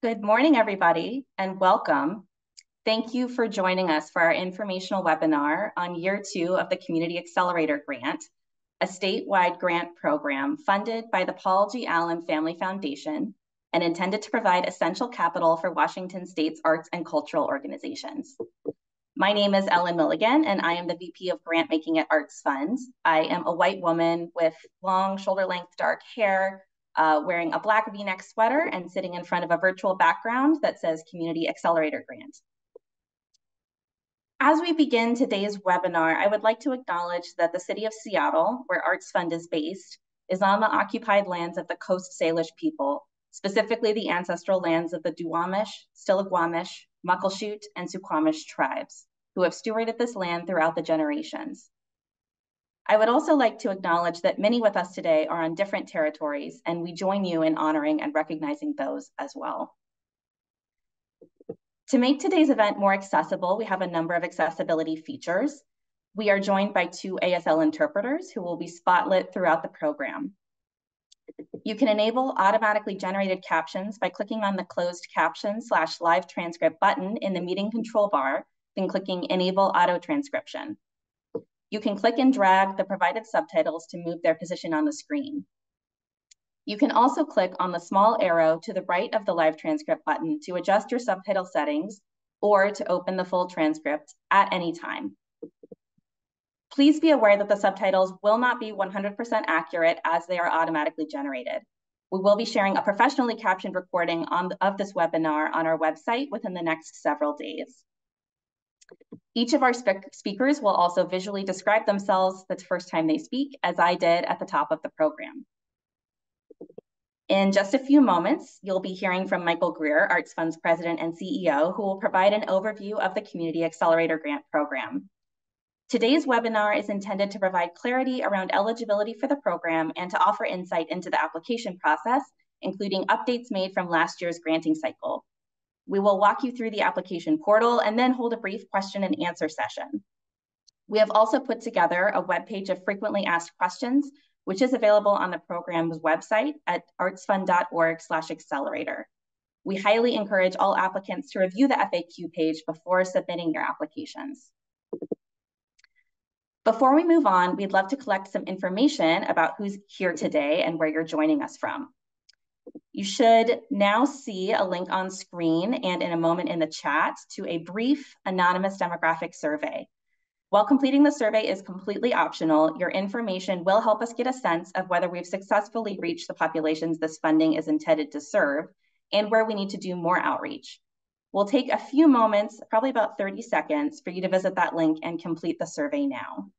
Good morning, everybody, and welcome. Thank you for joining us for our informational webinar on year 2 of the Community Accelerator Grant, a statewide grant program funded by the Paul G. Allen Family Foundation and intended to provide essential capital for Washington State's arts and cultural organizations. My name is Ellen Milligan, and I am the VP of Grant Making at ArtsFund. I am a white woman with long shoulder-length dark hair, wearing a black V-neck sweater and sitting in front of a virtual background that says Community Accelerator Grant. As we begin today's webinar, I would like to acknowledge that the city of Seattle, where ArtsFund is based, is on the occupied lands of the Coast Salish people, specifically the ancestral lands of the Duwamish, Stillaguamish, Muckleshoot, and Suquamish tribes, who have stewarded this land throughout the generations. I would also like to acknowledge that many with us today are on different territories, and we join you in honoring and recognizing those as well. To make today's event more accessible, we have a number of accessibility features. We are joined by 2 ASL interpreters who will be spotlit throughout the program. You can enable automatically generated captions by clicking on the closed caption/live transcript button in the meeting control bar, then clicking Enable Auto Transcription. You can click and drag the provided subtitles to move their position on the screen. You can also click on the small arrow to the right of the live transcript button to adjust your subtitle settings or to open the full transcript at any time. Please be aware that the subtitles will not be 100% accurate as they are automatically generated. We will be sharing a professionally captioned recording of this webinar on our website within the next several days. Each of our speakers will also visually describe themselves the first time they speak, as I did at the top of the program. In just a few moments, you'll be hearing from Michael Greer, ArtsFund's president and CEO, who will provide an overview of the Community Accelerator Grant program. Today's webinar is intended to provide clarity around eligibility for the program and to offer insight into the application process, including updates made from last year's granting cycle. We will walk you through the application portal and then hold a brief question and answer session. We have also put together a webpage of frequently asked questions, which is available on the program's website at artsfund.org/accelerator. We highly encourage all applicants to review the FAQ page before submitting your applications. Before we move on, we'd love to collect some information about who's here today and where you're joining us from. You should now see a link on screen and in a moment in the chat to a brief anonymous demographic survey. While completing the survey is completely optional, your information will help us get a sense of whether we've successfully reached the populations this funding is intended to serve and where we need to do more outreach. We'll take a few moments, probably about 30 seconds, for you to visit that link and complete the survey now.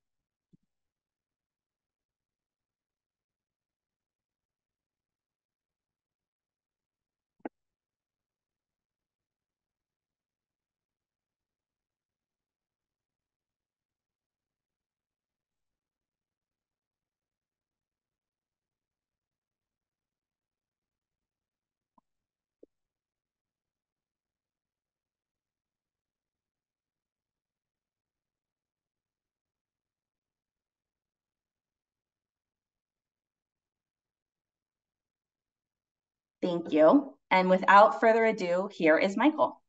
Thank you. And without further ado, here is Michael.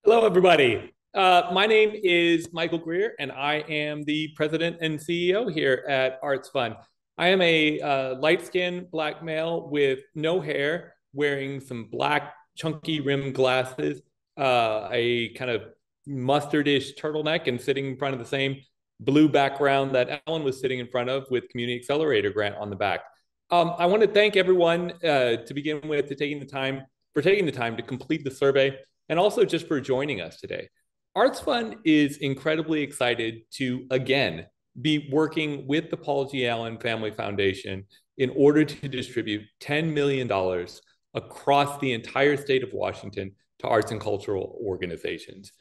Hello, everybody. My name is Michael Greer, and I am the president and CEO here at ArtsFund. I am a light-skinned black male with no hair, wearing some black chunky rim glasses, a kind of mustardish turtleneck, and sitting in front of the same blue background that Ellen was sitting in front of with Community Accelerator Grant on the back. I want to thank everyone to begin with for taking the time to complete the survey, and also just for joining us today. ArtsFund is incredibly excited to, again, be working with the Paul G. Allen Family Foundation in order to distribute $10 million across the entire state of Washington to arts and cultural organizations.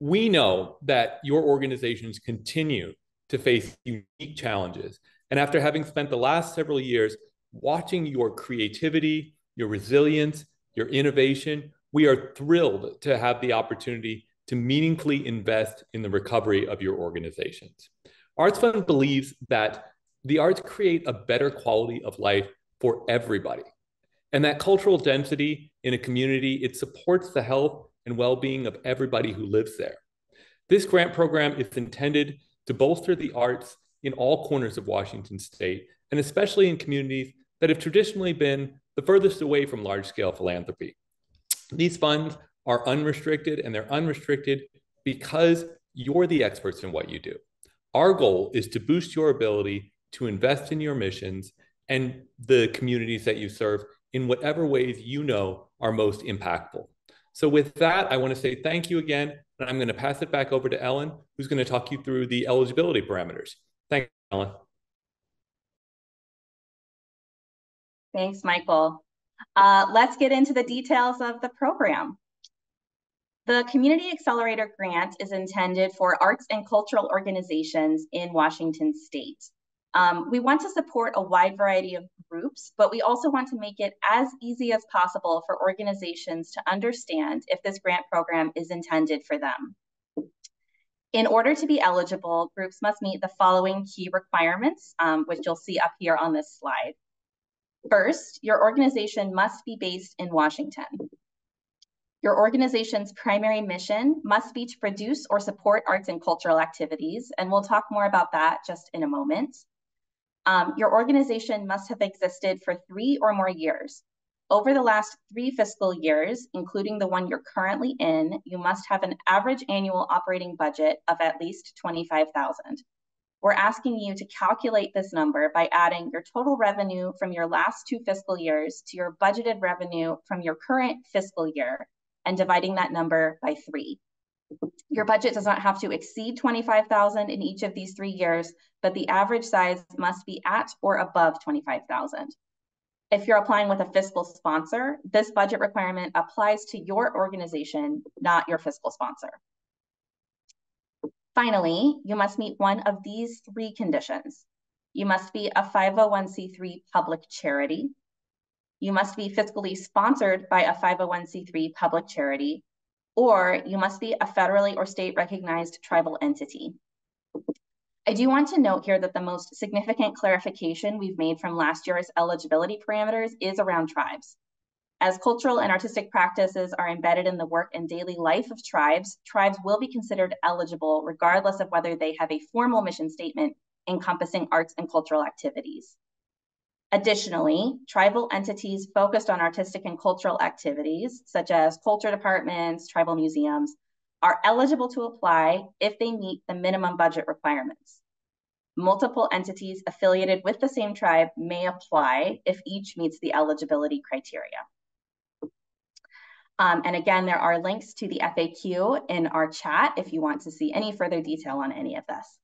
We know that your organizations continue to face unique challenges. And after having spent the last several years watching your creativity, your resilience, your innovation, we are thrilled to have the opportunity to meaningfully invest in the recovery of your organizations. ArtsFund believes that the arts create a better quality of life for everybody. And that cultural density in a community, it supports the health and well-being of everybody who lives there. This grant program is intended to bolster the arts in all corners of Washington state, and especially in communities that have traditionally been the furthest away from large-scale philanthropy. These funds are unrestricted, and they're unrestricted because you're the experts in what you do. Our goal is to boost your ability to invest in your missions and the communities that you serve in whatever ways you know are most impactful. So with that, I want to say thank you again, and I'm going to pass it back over to Ellen, who's going to talk you through the eligibility parameters. Thank you, Ellen. Thanks, Michael. Let's get into the details of the program. The Community Accelerator Grant is intended for arts and cultural organizations in Washington state. We want to support a wide variety of groups, but we also want to make it as easy as possible for organizations to understand if this grant program is intended for them. In order to be eligible, groups must meet the following key requirements, which you'll see up here on this slide. First, your organization must be based in Washington. Your organization's primary mission must be to produce or support arts and cultural activities, and we'll talk more about that just in a moment. Your organization must have existed for 3 or more years. Over the last 3 fiscal years, including the one you're currently in, you must have an average annual operating budget of at least $25,000. We're asking you to calculate this number by adding your total revenue from your last 2 fiscal years to your budgeted revenue from your current fiscal year and dividing that number by 3. Your budget does not have to exceed $25,000 in each of these 3 years, but the average size must be at or above $25,000. If you're applying with a fiscal sponsor, this budget requirement applies to your organization, not your fiscal sponsor. Finally, you must meet one of these 3 conditions. You must be a 501c3 public charity. You must be fiscally sponsored by a 501c3 public charity, or you must be a federally or state recognized tribal entity. I do want to note here that the most significant clarification we've made from last year's eligibility parameters is around tribes. As cultural and artistic practices are embedded in the work and daily life of tribes, tribes will be considered eligible regardless of whether they have a formal mission statement encompassing arts and cultural activities. Additionally, tribal entities focused on artistic and cultural activities, such as culture departments, tribal museums, are eligible to apply if they meet the minimum budget requirements. Multiple entities affiliated with the same tribe may apply if each meets the eligibility criteria. And again, there are links to the FAQ in our chat if you want to see any further detail on any of this.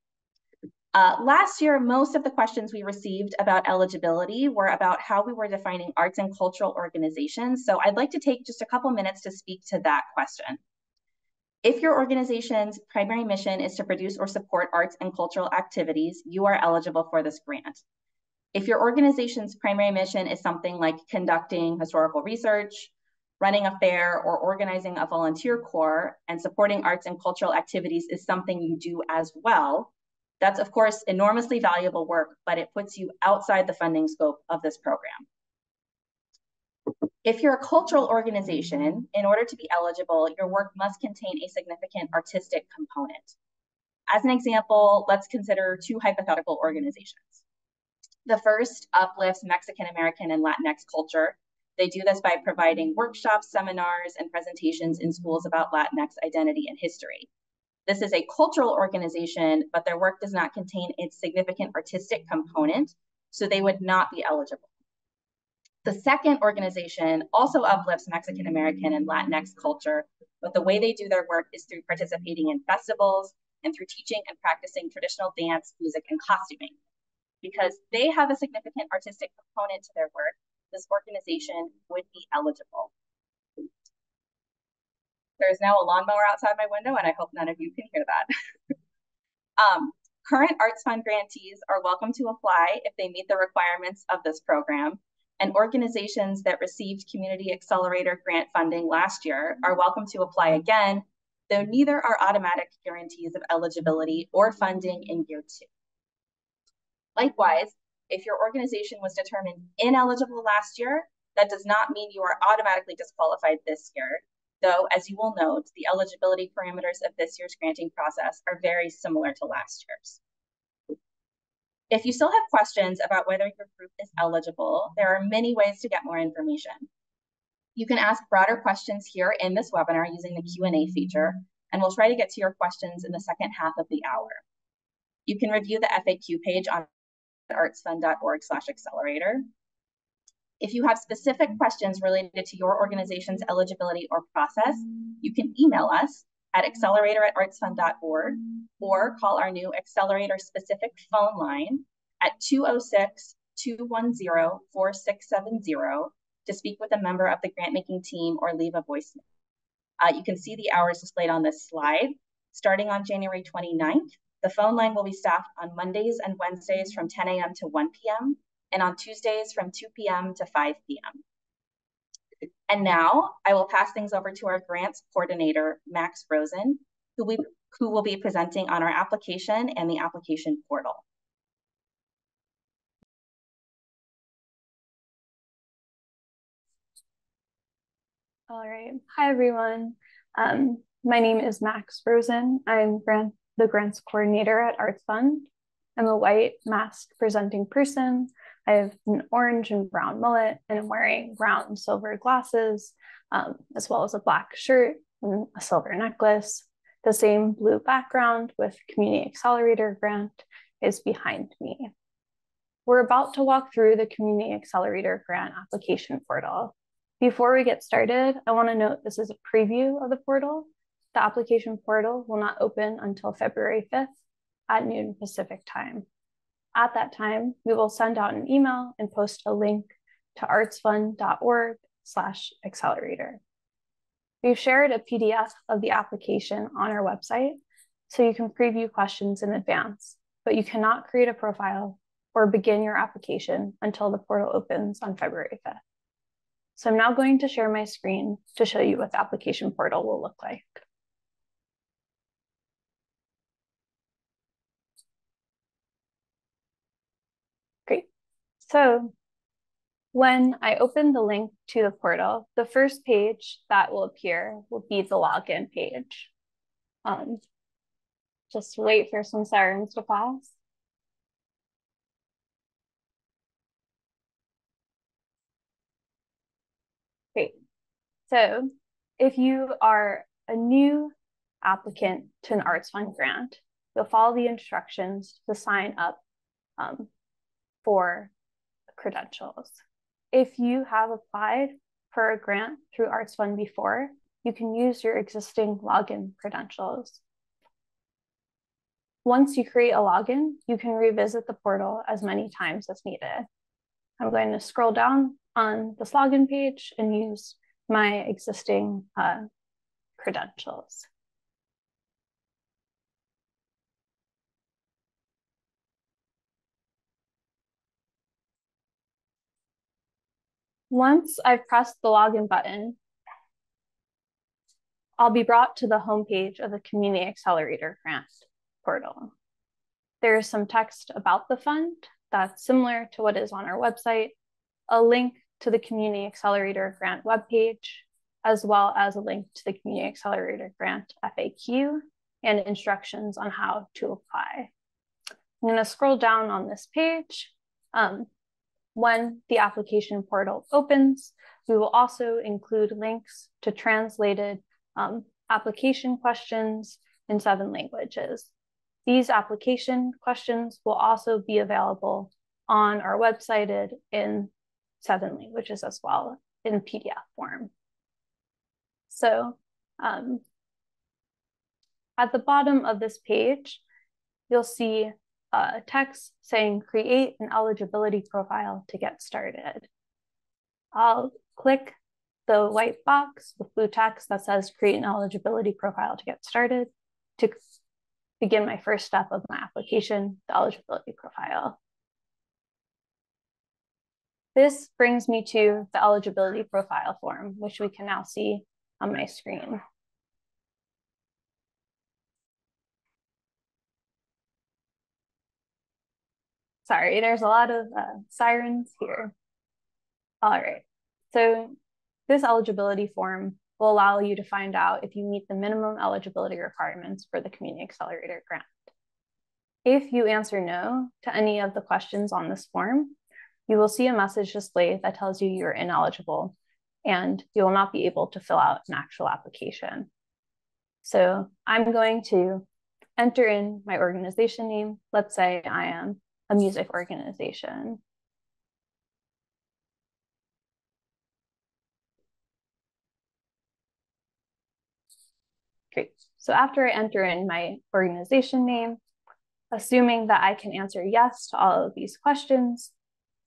Last year, most of the questions we received about eligibility were about how we were defining arts and cultural organizations. So I'd like to take just a couple minutes to speak to that question. If your organization's primary mission is to produce or support arts and cultural activities, you are eligible for this grant. If your organization's primary mission is something like conducting historical research, running a fair, or organizing a volunteer corps, and supporting arts and cultural activities is something you do as well, that's of course enormously valuable work, but it puts you outside the funding scope of this program. If you're a cultural organization, in order to be eligible, your work must contain a significant artistic component. As an example, let's consider 2 hypothetical organizations. The first uplifts Mexican American and Latinx culture. They do this by providing workshops, seminars, and presentations in schools about Latinx identity and history. This is a cultural organization, but their work does not contain a significant artistic component, so they would not be eligible. The second organization also uplifts Mexican American and Latinx culture, but the way they do their work is through participating in festivals and through teaching and practicing traditional dance, music, and costuming. Because they have a significant artistic component to their work, this organization would be eligible. There's now a lawnmower outside my window, and I hope none of you can hear that. Current ArtsFund grantees are welcome to apply if they meet the requirements of this program, and organizations that received Community Accelerator Grant funding last year are welcome to apply again, though neither are automatic guarantees of eligibility or funding in year 2. Likewise, If your organization was determined ineligible last year, that does not mean you are automatically disqualified this year, though, as you will note, the eligibility parameters of this year's granting process are very similar to last year's. If you still have questions about whether your group is eligible, there are many ways to get more information. You can ask broader questions here in this webinar using the Q&A feature, and we'll try to get to your questions in the second half of the hour. You can review the FAQ page on artsfund.org/accelerator. If you have specific questions related to your organization's eligibility or process, you can email us at accelerator@artsfund.org or call our new Accelerator-specific phone line at 206-210-4670 to speak with a member of the grant-making team or leave a voicemail. You can see the hours displayed on this slide. Starting on January 29th, the phone line will be staffed on Mondays and Wednesdays from 10 a.m. to 1 p.m. and on Tuesdays from 2 p.m. to 5 p.m. And now I will pass things over to our grants coordinator, Max Rosen, who will be presenting on our application and the application portal. All right. Hi, everyone. My name is Max Rosen. I'm the grants coordinator at ArtsFund. I'm a white mask presenting person. I have an orange and brown mullet, and I'm wearing brown and silver glasses, as well as a black shirt and a silver necklace. The same blue background with Community Accelerator Grant is behind me. We're about to walk through the Community Accelerator Grant application portal. Before we get started, I want to note this is a preview of the portal. The application portal will not open until February 5th at noon Pacific time. At that time, we will send out an email and post a link to artsfund.org/accelerator. We've shared a PDF of the application on our website, so you can preview questions in advance, but you cannot create a profile or begin your application until the portal opens on February 5th. So I'm now going to share my screen to show you what the application portal will look like. Great. So when I open the link to the portal, the first page that will appear will be the login page. Just wait for some sirens to pass. Great. So if you are a new applicant to an ArtsFund grant, you'll follow the instructions to sign up for credentials. If you have applied for a grant through ArtsFund before, you can use your existing login credentials. Once you create a login, you can revisit the portal as many times as needed. I'm going to scroll down on this login page and use my existing credentials. Once I've pressed the login button, I'll be brought to the homepage of the Community Accelerator Grant portal. There is some text about the fund that's similar to what is on our website, a link to the Community Accelerator Grant webpage, as well as a link to the Community Accelerator Grant FAQ and instructions on how to apply. I'm going to scroll down on this page. When the application portal opens, we will also include links to translated application questions in 7 languages. These application questions will also be available on our website in 7 languages as well in PDF form. So at the bottom of this page, you'll see text saying create an eligibility profile to get started. I'll click the white box with blue text that says create an eligibility profile to get started to begin my first step of my application, the eligibility profile. This brings me to the eligibility profile form, which we can now see on my screen. Sorry, there's a lot of sirens here. All right, so this eligibility form will allow you to find out if you meet the minimum eligibility requirements for the Community Accelerator Grant. If you answer no to any of the questions on this form, you will see a message displayed that tells you you're ineligible and you will not be able to fill out an actual application. So I'm going to enter in my organization name. Let's say I am a music organization. Great. So after I enter in my organization name, assuming that I can answer yes to all of these questions,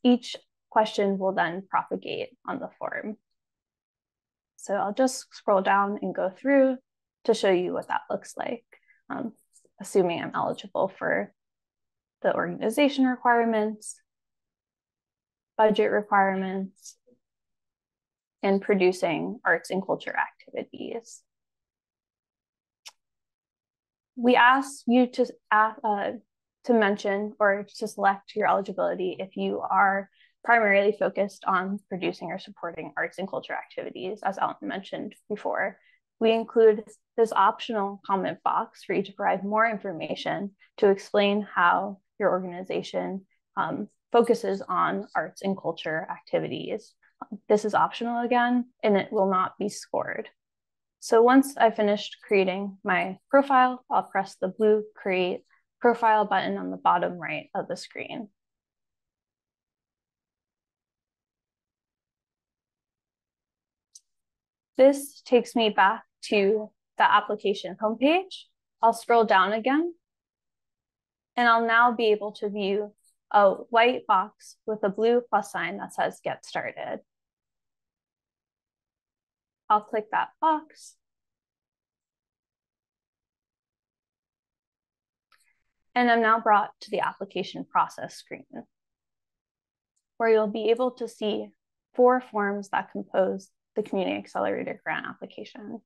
each question will then propagate on the form. So I'll just scroll down and go through to show you what that looks like, assuming I'm eligible for the organization requirements, budget requirements, and producing arts and culture activities. We ask you to mention or to select your eligibility if you are primarily focused on producing or supporting arts and culture activities, as Alan mentioned before. We include this optional comment box for you to provide more information to explain how your organization focuses on arts and culture activities. This is optional again, and it will not be scored. So once I finished creating my profile, I'll press the blue Create Profile button on the bottom right of the screen. This takes me back to the application homepage. I'll scroll down again, and I'll now be able to view a white box with a blue plus sign that says Get Started. I'll click that box. And I'm now brought to the application process screen, where you'll be able to see 4 forms that compose the Community Accelerator Grant application.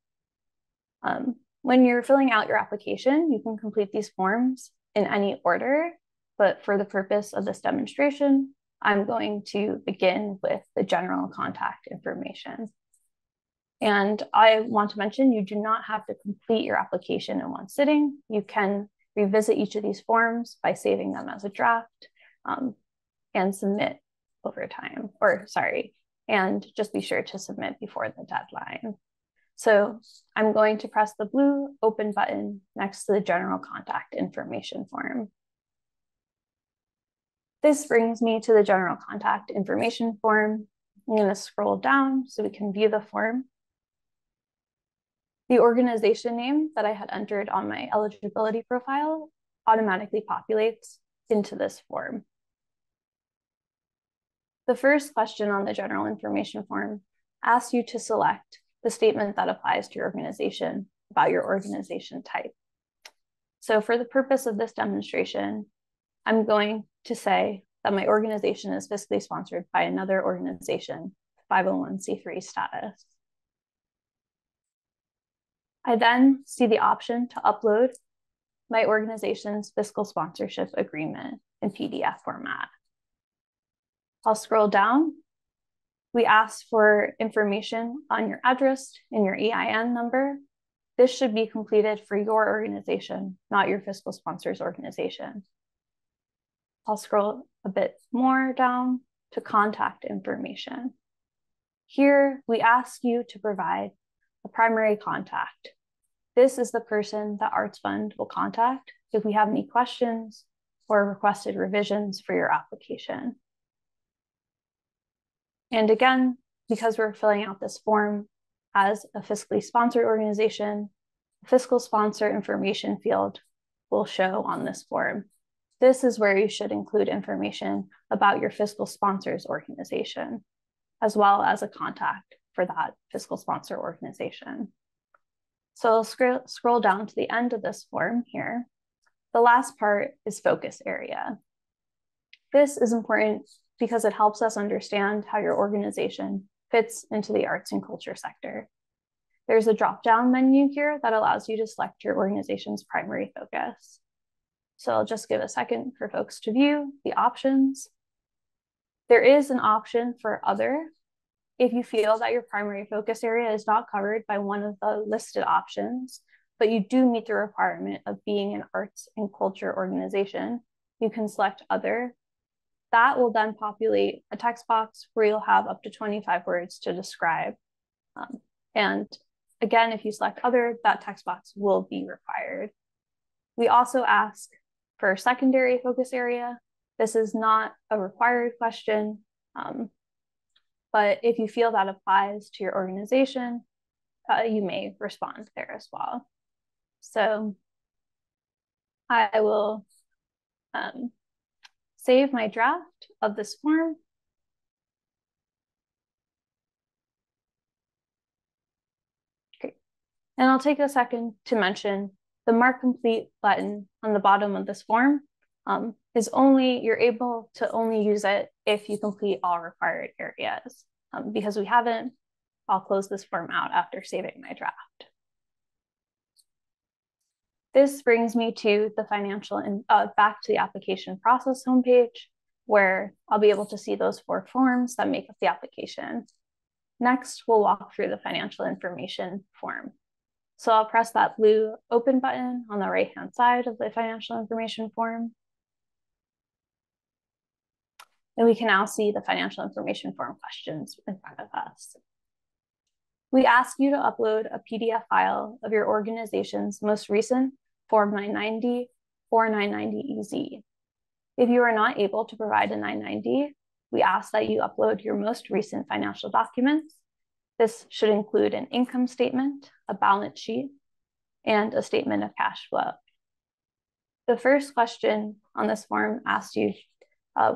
When you're filling out your application, you can complete these forms in any order, but for the purpose of this demonstration, I'm going to begin with the general contact information. And I want to mention, you do not have to complete your application in one sitting. You can revisit each of these forms by saving them as a draft and submit over time, and just be sure to submit before the deadline. So I'm going to press the blue open button next to the general contact information form. This brings me to the general contact information form. I'm going to scroll down so we can view the form. The organization name that I had entered on my eligibility profile automatically populates into this form. The first question on the general information form asks you to select the statement that applies to your organization about your organization type. So for the purpose of this demonstration, I'm going to say that my organization is fiscally sponsored by another organization, 501c3 status. I then see the option to upload my organization's fiscal sponsorship agreement in PDF format. I'll scroll down. We ask for information on your address and your EIN number. This should be completed for your organization, not your fiscal sponsor's organization. I'll scroll a bit more down to contact information. Here, we ask you to provide a primary contact. This is the person that ArtsFund will contact if we have any questions or requested revisions for your application. And again, because we're filling out this form as a fiscally sponsored organization, the fiscal sponsor information field will show on this form. This is where you should include information about your fiscal sponsor's organization, as well as a contact for that fiscal sponsor organization. So I'll scroll down to the end of this form here. The last part is focus area. This is important because it helps us understand how your organization fits into the arts and culture sector. There's a drop-down menu here that allows you to select your organization's primary focus. So I'll just give a second for folks to view the options. There is an option for other. If you feel that your primary focus area is not covered by one of the listed options, but you do meet the requirement of being an arts and culture organization, you can select other. That will then populate a text box where you'll have up to 25 words to describe. And again, if you select other, that text box will be required. We also ask for secondary focus area. This is not a required question, but if you feel that applies to your organization, you may respond there as well. So I will save my draft of this form. Great. And I'll take a second to mention the Mark Complete button on the bottom of this form is you're able to only use it if you complete all required areas. Because we haven't, I'll close this form out after saving my draft. This brings me to the financial and back to the application process homepage, where I'll be able to see those 4 forms that make up the application. Next, we'll walk through the financial information form. So I'll press that blue open button on the right-hand side of the financial information form. And we can now see the financial information form questions in front of us. We ask you to upload a PDF file of your organization's most recent Form 990 or 990EZ. If you are not able to provide a 990, we ask that you upload your most recent financial documents. This should include an income statement, a balance sheet, and a statement of cash flow. The first question on this form asks you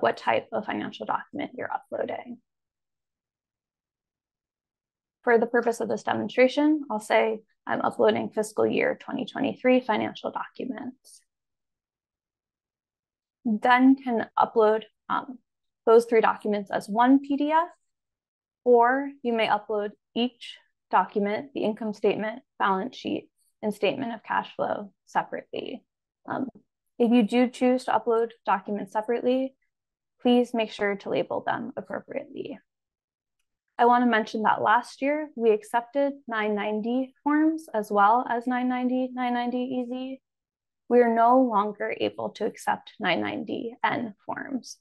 what type of financial document you're uploading. For the purpose of this demonstration, I'll say I'm uploading fiscal year 2023 financial documents. Then can upload those 3 documents as one PDF, or you may upload each document, the income statement, balance sheet, and statement of cash flow separately. If you do choose to upload documents separately, please make sure to label them appropriately. I want to mention that last year we accepted 990 forms as well as 990, 990EZ. We are no longer able to accept 990N forms.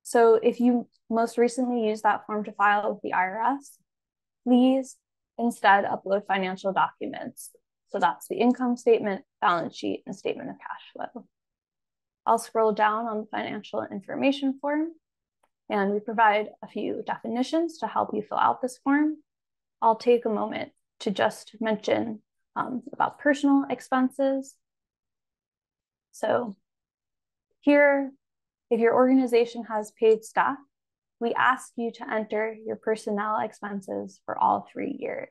So if you most recently used that form to file with the IRS, please instead upload financial documents. So that's the income statement, balance sheet, and statement of cash flow. I'll scroll down on the financial information form, and we provide a few definitions to help you fill out this form. I'll take a moment to just mention about personal expenses. So here, if your organization has paid staff, we ask you to enter your personnel expenses for all 3 years.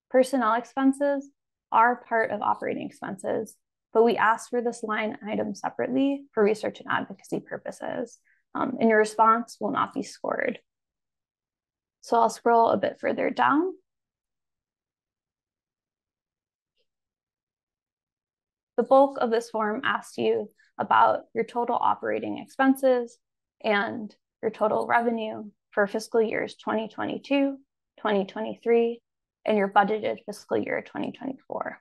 Personnel expenses are part of operating expenses, but we ask for this line item separately for research and advocacy purposes, and your response will not be scored. So I'll scroll a bit further down. The bulk of this form asks you about your total operating expenses and your total revenue for fiscal years 2022, 2023, and your budgeted fiscal year 2024.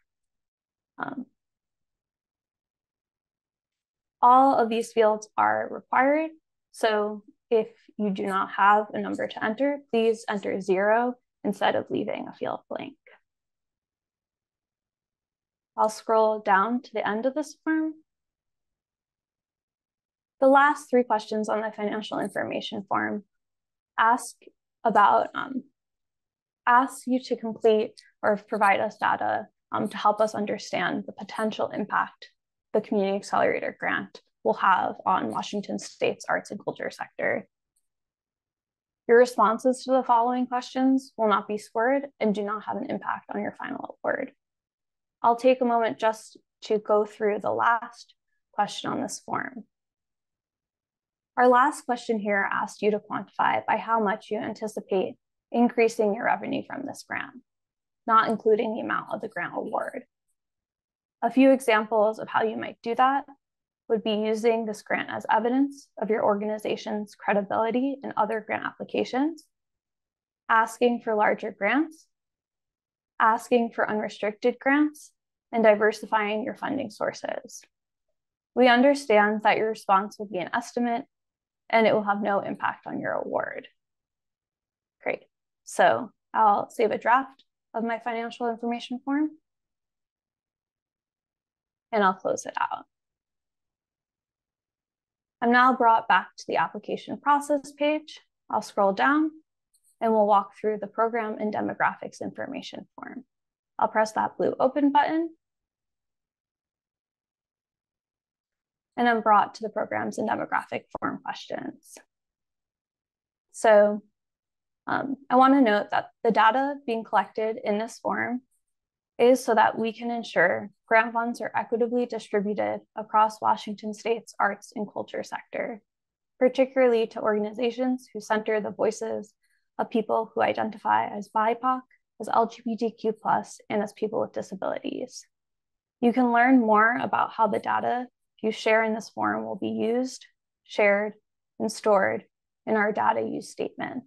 All of these fields are required. So if you do not have a number to enter, please enter 0 instead of leaving a field blank. I'll scroll down to the end of this form. The last 3 questions on the financial information form ask you to complete or provide us data to help us understand the potential impact the Community Accelerator Grant will have on Washington State's arts and culture sector. Your responses to the following questions will not be scored and do not have an impact on your final award. I'll take a moment just to go through the last question on this form. Our last question here asked you to quantify by how much you anticipate increasing your revenue from this grant, not including the amount of the grant award. A few examples of how you might do that would be using this grant as evidence of your organization's credibility in other grant applications, asking for larger grants, asking for unrestricted grants, and diversifying your funding sources. We understand that your response will be an estimate and it will have no impact on your award. Great. So I'll save a draft of my financial information form and I'll close it out. I'm now brought back to the application process page. I'll scroll down and we'll walk through the program and demographics information form. I'll press that blue open button. And I'm brought to the programs and demographic form questions. So I want to note that the data being collected in this form is so that we can ensure grant funds are equitably distributed across Washington State's arts and culture sector, particularly to organizations who center the voices of people who identify as BIPOC, as LGBTQ+, and as people with disabilities. You can learn more about how the data you share in this form will be used, shared, and stored in our data use statement.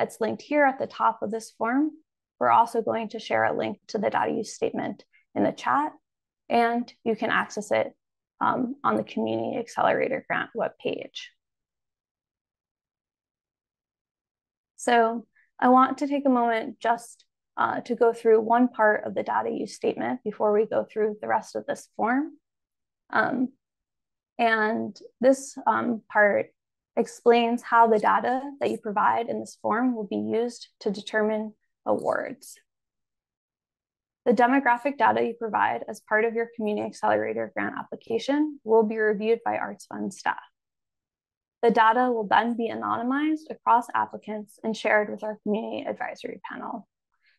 It's linked here at the top of this form. We're also going to share a link to the data use statement in the chat, and you can access it on the Community Accelerator Grant webpage. So I want to take a moment just to go through one part of the data use statement before we go through the rest of this form. And this part explains how the data that you provide in this form will be used to determine awards. The demographic data you provide as part of your Community Accelerator Grant application will be reviewed by ArtsFund staff. The data will then be anonymized across applicants and shared with our community advisory panel.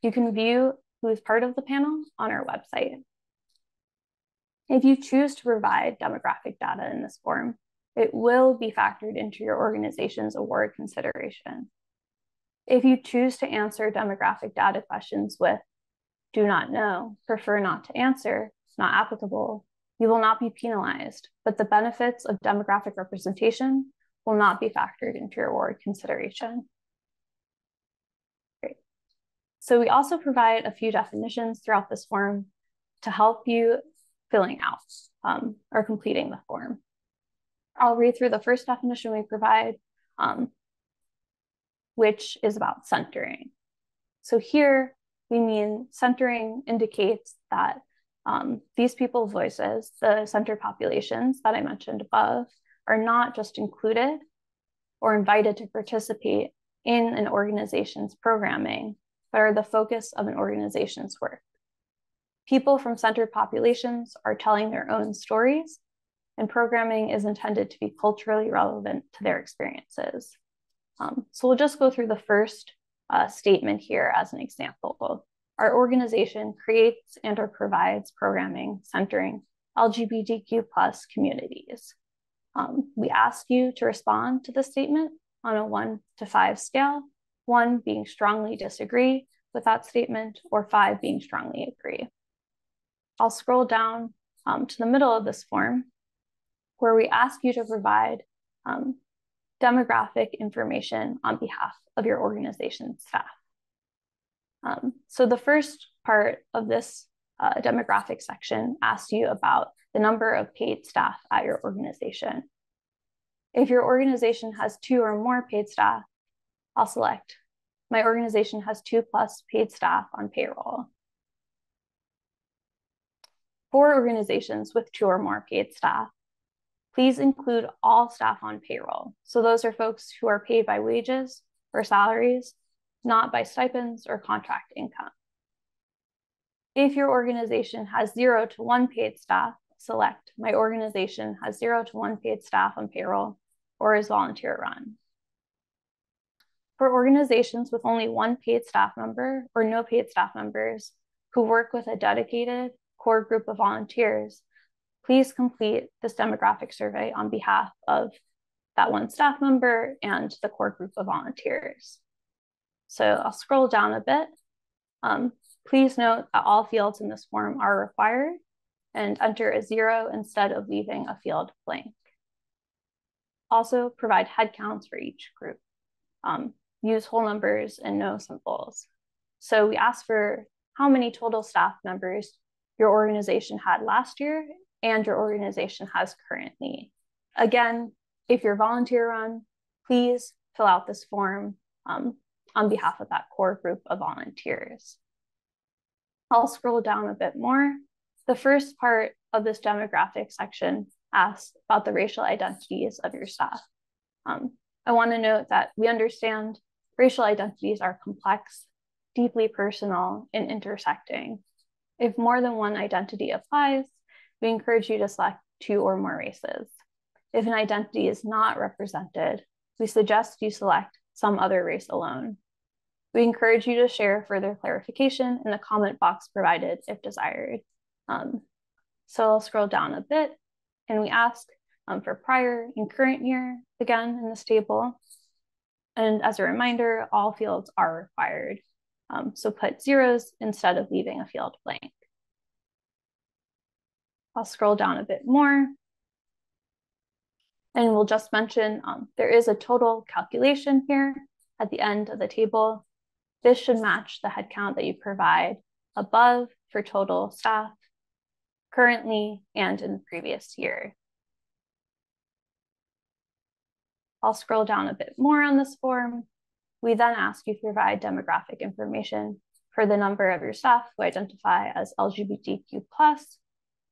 You can view who is part of the panel on our website. If you choose to provide demographic data in this form, it will be factored into your organization's award consideration. If you choose to answer demographic data questions with "do not know," "prefer not to answer," "not applicable," you will not be penalized, but the benefits of demographic representation will not be factored into your award consideration. Great. So we also provide a few definitions throughout this form to help you filling out or completing the form. I'll read through the first definition we provide, which is about centering. So here we mean centering indicates that these people's voices, the centered populations that I mentioned above, are not just included or invited to participate in an organization's programming, but are the focus of an organization's work. People from centered populations are telling their own stories, and programming is intended to be culturally relevant to their experiences. So we'll just go through the first statement here as an example. Our organization creates and or provides programming centering LGBTQ+ communities. We ask you to respond to the statement on a 1 to 5 scale, 1 being strongly disagree with that statement, or 5 being strongly agree. I'll scroll down to the middle of this form where we ask you to provide demographic information on behalf of your organization's staff. So the first part of this demographic section asks you about the number of paid staff at your organization. If your organization has 2 or more paid staff, I'll select my organization has 2+ paid staff on payroll. For organizations with 2 or more paid staff, please include all staff on payroll. So those are folks who are paid by wages or salaries, not by stipends or contract income. If your organization has 0 to 1 paid staff, select my organization has 0 to 1 paid staff on payroll or is volunteer run. For organizations with only 1 paid staff member or no paid staff members who work with a dedicated core group of volunteers, please complete this demographic survey on behalf of that 1 staff member and the core group of volunteers. So I'll scroll down a bit. Please note that all fields in this form are required and enter a 0 instead of leaving a field blank. Also, provide head counts for each group. Use whole numbers and no symbols. So we asked for how many total staff members your organization had last year and your organization has currently. Again, if you're volunteer run, please fill out this form on behalf of that core group of volunteers. I'll scroll down a bit more. The first part of this demographic section asks about the racial identities of your staff. I want to note that we understand racial identities are complex, deeply personal, and intersecting. If more than one identity applies, we encourage you to select 2 or more races. If an identity is not represented, we suggest you select some other race alone. We encourage you to share further clarification in the comment box provided if desired. So I'll scroll down a bit, and we ask for prior and current year, again, in this table. And as a reminder, all fields are required. So put 0s instead of leaving a field blank. I'll scroll down a bit more. And we'll just mention there is a total calculation here at the end of the table. This should match the headcount that you provide above for total staff, currently and in the previous year. I'll scroll down a bit more on this form. We then ask you to provide demographic information for the number of your staff who identify as LGBTQ+.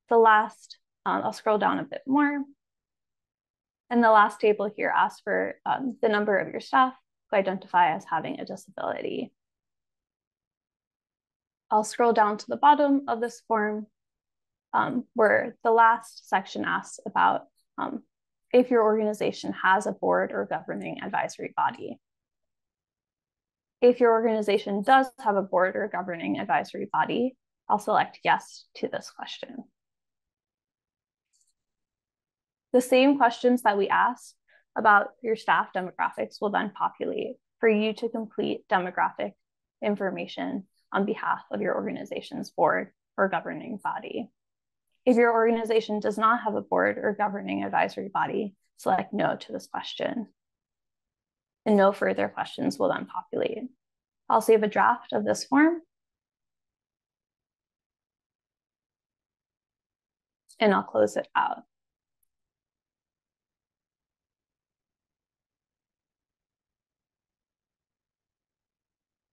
The last, I'll scroll down a bit more. And the last table here asks for the number of your staff who identify as having a disability. I'll scroll down to the bottom of this form where the last section asks about if your organization has a board or governing advisory body. If your organization does have a board or governing advisory body, I'll select yes to this question. The same questions that we asked about your staff demographics will then populate for you to complete demographic information on behalf of your organization's board or governing body. If your organization does not have a board or governing advisory body, select no to this question. And no further questions will then populate. I'll save a draft of this form. And I'll close it out.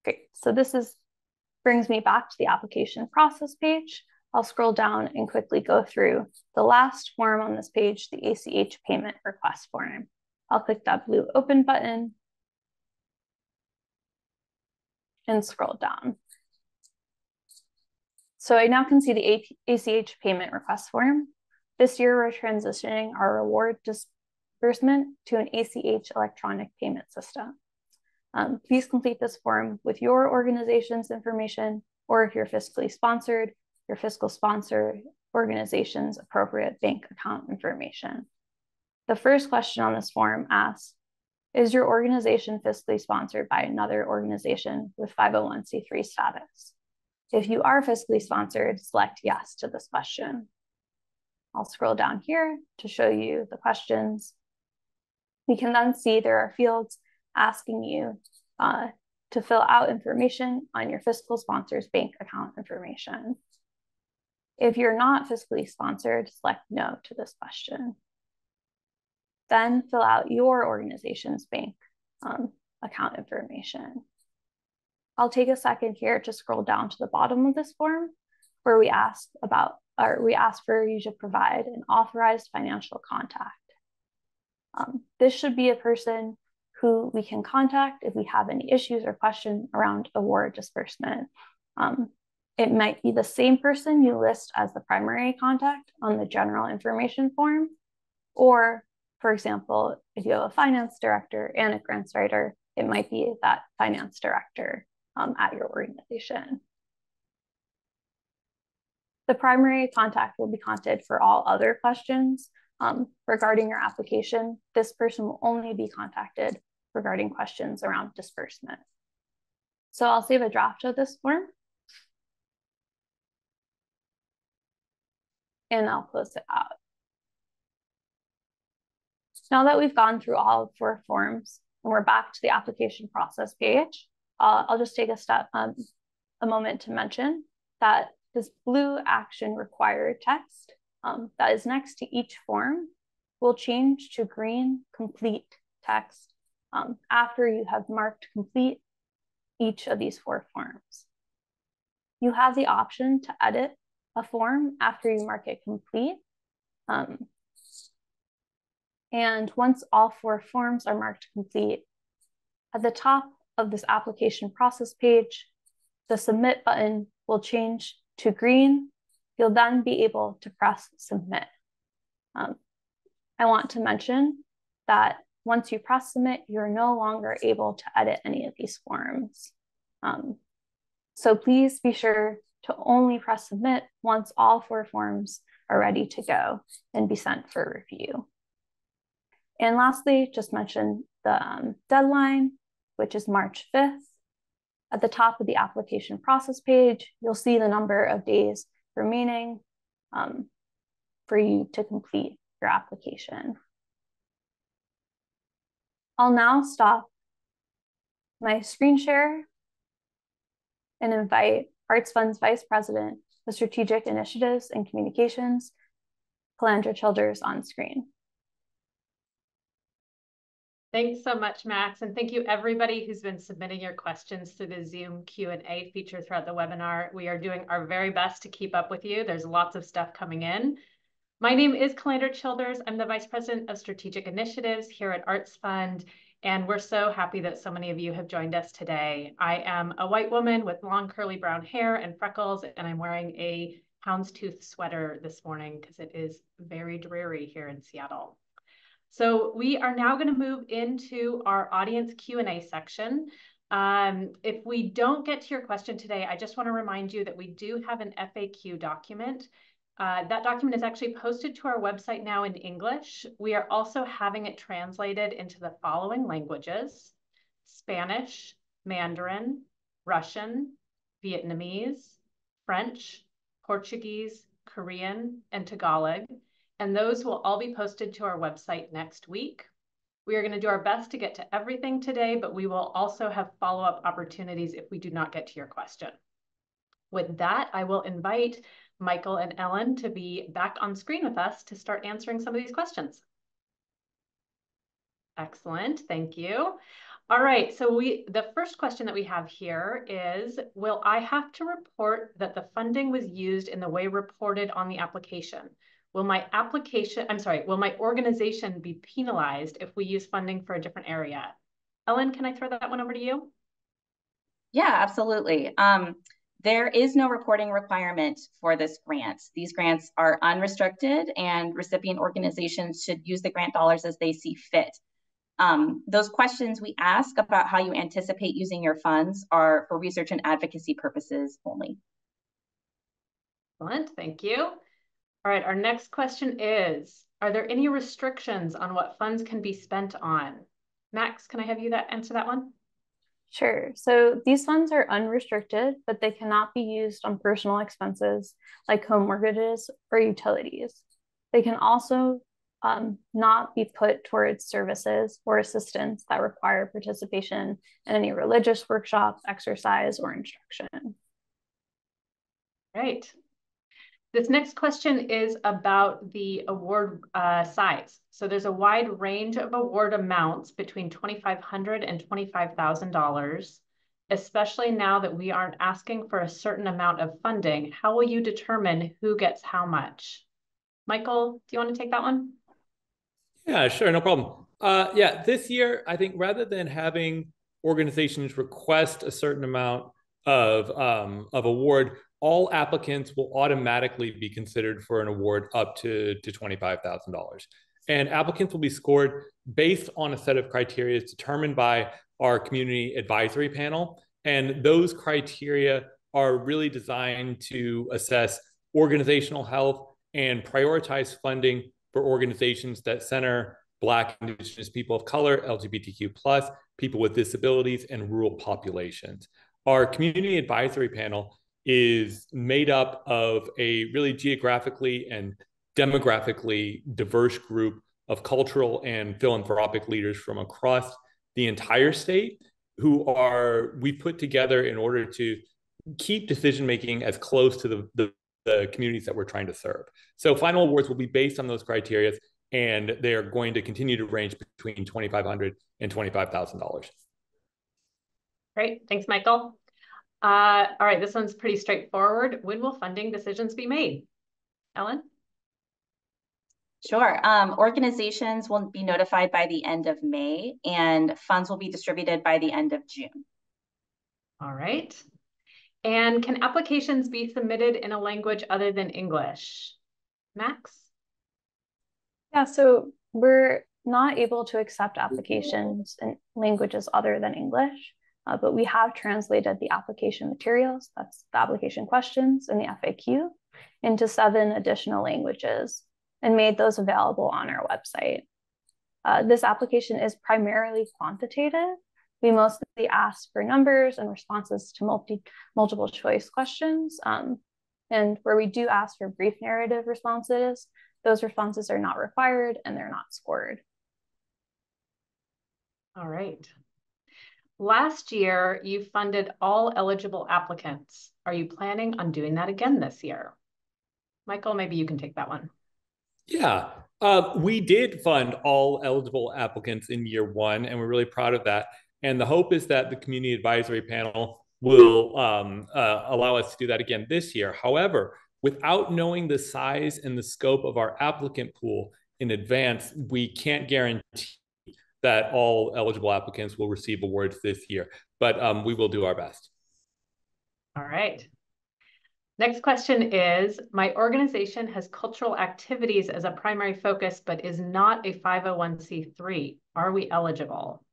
Great, so this brings me back to the application process page. I'll scroll down and quickly go through the last form on this page, the ACH payment request form. I'll click that blue open button and scroll down. So I now can see the ACH payment request form. This year, we're transitioning our reward disbursement to an ACH electronic payment system. Please complete this form with your organization's information, or if you're fiscally sponsored, your fiscal sponsor organization's appropriate bank account information. The first question on this form asks, is your organization fiscally sponsored by another organization with 501c3 status? If you are fiscally sponsored, select yes to this question. I'll scroll down here to show you the questions. We can then see there are fields asking you to fill out information on your fiscal sponsor's bank account information. If you're not fiscally sponsored, select no to this question. Then fill out your organization's bank account information. I'll take a second here to scroll down to the bottom of this form where we ask for you to provide an authorized financial contact. This should be a person who we can contact if we have any issues or questions around award disbursement. It might be the same person you list as the primary contact on the general information form, or for example, if you have a finance director and a grants writer, it might be that finance director at your organization. The primary contact will be contacted for all other questions regarding your application. This person will only be contacted regarding questions around disbursement. So I'll save a draft of this form. and I'll close it out. Now that we've gone through all 4 forms and we're back to the application process page, I'll just take a moment to mention that this blue action required text that is next to each form will change to green complete text after you have marked complete each of these 4 forms. You have the option to edit a form after you mark it complete. And once all 4 forms are marked complete, at the top of this application process page, the submit button will change to green. You'll then be able to press submit. I want to mention that once you press submit, you're no longer able to edit any of these forms. So please be sure to only press submit once all 4 forms are ready to go and be sent for review. And lastly, just mention the deadline, which is March 5th. At the top of the application process page, you'll see the number of days remaining for you to complete your application. I'll now stop my screen share and invite ArtsFund's Vice President of Strategic Initiatives and Communications, Calandra Childers, on screen. Thanks so much, Max, and thank you everybody who's been submitting your questions through the Zoom Q&A feature throughout the webinar. We are doing our very best to keep up with you. There's lots of stuff coming in. My name is Calandra Childers. I'm the Vice President of Strategic Initiatives here at ArtsFund, and we're so happy that so many of you have joined us today. I am a white woman with long curly brown hair and freckles, and I'm wearing a houndstooth sweater this morning because it is very dreary here in Seattle. So we are now going to move into our audience Q&A section. If we don't get to your question today, I just want to remind you that we do have an FAQ document. That document is actually posted to our website now in English. We are also having it translated into the following languages: Spanish, Mandarin, Russian, Vietnamese, French, Portuguese, Korean, and Tagalog. And those will all be posted to our website next week. We are going to do our best to get to everything today, but we will also have follow-up opportunities if we do not get to your question. With that, I will invite Michael and Ellen to be back on screen with us to start answering some of these questions. Excellent, thank you. All right, so the first question that we have here is, will I have to report that the funding was used in the way reported on the application? Will my organization be penalized if we use funding for a different area? Ellen, can I throw that one over to you? Yeah, absolutely. There is no reporting requirement for this grant. These grants are unrestricted, and recipient organizations should use the grant dollars as they see fit. Those questions we ask about how you anticipate using your funds are for research and advocacy purposes only. Excellent, thank you. All right, our next question is, are there any restrictions on what funds can be spent on? Max, can I have you answer that one? Sure. So these funds are unrestricted, but they cannot be used on personal expenses like home mortgages or utilities. They can also not be put towards services or assistance that require participation in any religious workshop, exercise, or instruction. Right. This next question is about the award size. So there's a wide range of award amounts between $2,500 and $25,000, especially now that we aren't asking for a certain amount of funding. How will you determine who gets how much? Michael, do you want to take that one? Yeah, sure, no problem. Yeah, this year, I think rather than having organizations request a certain amount of award, all applicants will automatically be considered for an award up to $25,000. And applicants will be scored based on a set of criteria determined by our community advisory panel. And those criteria are really designed to assess organizational health and prioritize funding for organizations that center Black, Indigenous people of color, LGBTQ+, people with disabilities, and rural populations. Our community advisory panel is made up of a really geographically and demographically diverse group of cultural and philanthropic leaders from across the entire state who we put together in order to keep decision-making as close to the communities that we're trying to serve. So final awards will be based on those criteria, and they are going to continue to range between $2,500 and $25,000. Great, thanks, Michael. All right, this one's pretty straightforward. When will funding decisions be made? Ellen? Sure. Organizations will be notified by the end of May, and funds will be distributed by the end of June. All right. And can applications be submitted in a language other than English? Max? Yeah, so we're not able to accept applications in languages other than English, but we have translated the application materials, that's the application questions and the FAQ, into 7 additional languages and made those available on our website. This application is primarily quantitative. We mostly ask for numbers and responses to multiple choice questions. And where we do ask for brief narrative responses, those responses are not required and they're not scored. All right. Last year, you funded all eligible applicants. Are you planning on doing that again this year? Michael, maybe you can take that one. Yeah, we did fund all eligible applicants in year 1, and we're really proud of that. And the hope is that the community advisory panel will allow us to do that again this year. However, without knowing the size and the scope of our applicant pool in advance, we can't guarantee that all eligible applicants will receive awards this year, but we will do our best. All right. Next question is, my organization has cultural activities as a primary focus, but is not a 501c3. Are we eligible?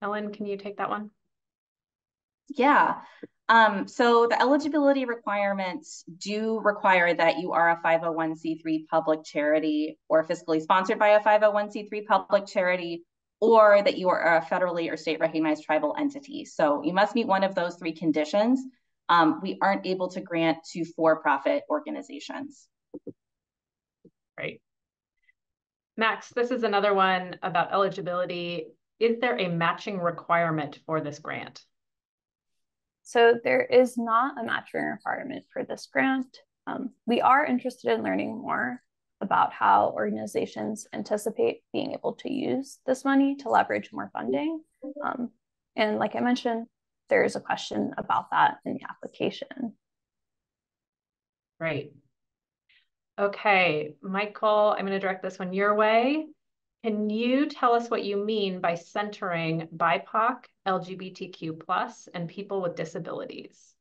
Ellen, can you take that one? Yeah. So the eligibility requirements do require that you are a 501c3 public charity or fiscally sponsored by a 501c3 public charity, or that you are a federally or state recognized tribal entity. So you must meet one of those 3 conditions. We aren't able to grant to for-profit organizations. Right. Max, this is another one about eligibility. Is there a matching requirement for this grant? So there is not a matching requirement for this grant. We are interested in learning more about how organizations anticipate being able to use this money to leverage more funding. And like I mentioned, there is a question about that in the application. Great. Okay, Michael, I'm going to direct this one your way. Can you tell us what you mean by centering BIPOC, LGBTQ+, and people with disabilities?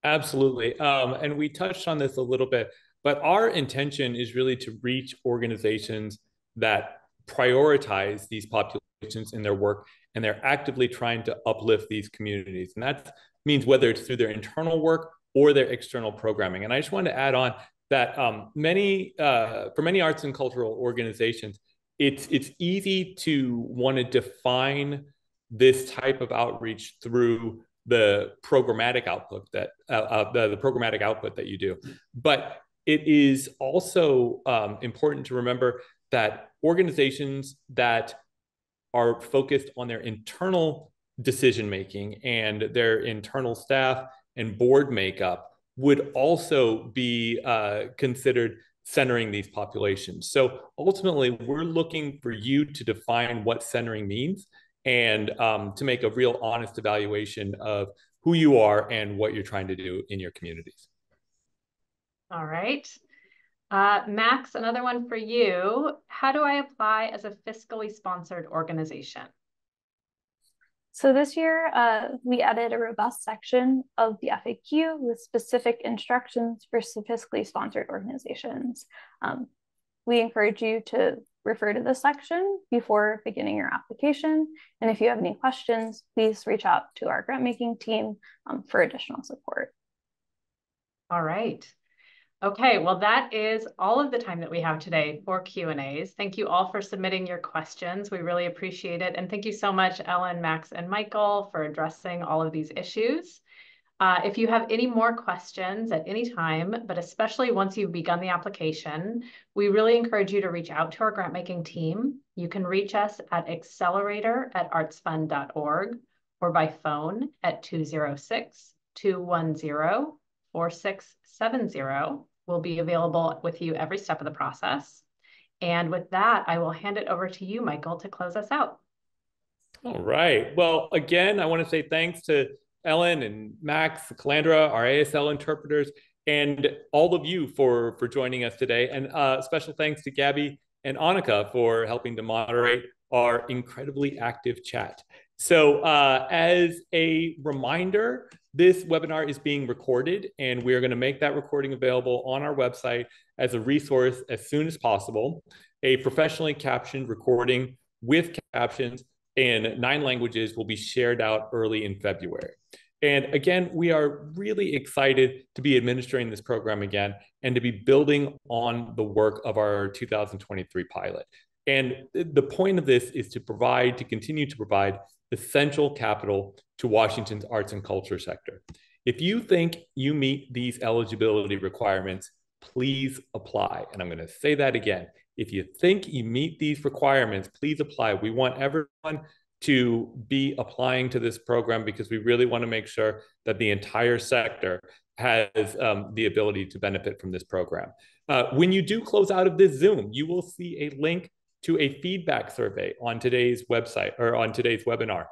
Absolutely. And we touched on this a little bit, but our intention is really to reach organizations that prioritize these populations in their work, and they're actively trying to uplift these communities. And that means whether it's through their internal work or their external programming. And I just wanted to add on that for many arts and cultural organizations, it's easy to want to define this type of outreach through the programmatic output that the programmatic output that you do. But it is also important to remember that organizations that are focused on their internal decision making and their internal staff and board makeup would also be considered centering these populations. So ultimately, we're looking for you to define what centering means and to make a real honest evaluation of who you are and what you're trying to do in your communities. All right. Max, another one for you. How do I apply as a fiscally sponsored organization? So this year, we added a robust section of the FAQ with specific instructions for fiscally sponsored organizations. We encourage you to refer to this section before beginning your application. And if you have any questions, please reach out to our grant-making team for additional support. All right. Okay, well, that is all of the time that we have today for Q&As. Thank you all for submitting your questions. We really appreciate it. And thank you so much, Ellen, Max, and Michael, for addressing all of these issues. If you have any more questions at any time, but especially once you've begun the application, we really encourage you to reach out to our grant-making team. You can reach us at accelerator@artsfund.org or by phone at 206-210-4670. We'll be available with you every step of the process. And with that, I will hand it over to you, Michael, to close us out. All right. Well, again, I want to say thanks to Ellen and Max, Calandra, our ASL interpreters, and all of you for joining us today. And special thanks to Gabby and Annika for helping to moderate our incredibly active chat. So as a reminder, this webinar is being recorded, and we are going to make that recording available on our website as a resource as soon as possible. A professionally captioned recording with captions in 9 languages will be shared out early in February. And again, we are really excited to be administering this program again and to be building on the work of our 2023 pilot. And the point of this is to continue to provide essential capital to Washington's arts and culture sector. If you think you meet these eligibility requirements, please apply. And I'm going to say that again. If you think you meet these requirements, please apply. We want everyone to be applying to this program because we really want to make sure that the entire sector has the ability to benefit from this program. When you do close out of this Zoom, you will see a link to a feedback survey on today's website or on today's webinar.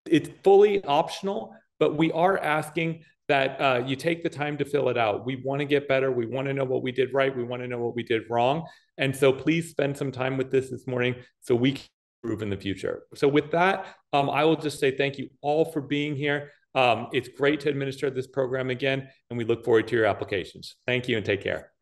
It's fully optional, but we are asking that you take the time to fill it out. We want to get better. We want to know what we did right. We want to know what we did wrong. And so please spend some time with this morning so we can improve in the future. So with that, I will just say thank you all for being here. It's great to administer this program again, and we look forward to your applications. Thank you and take care.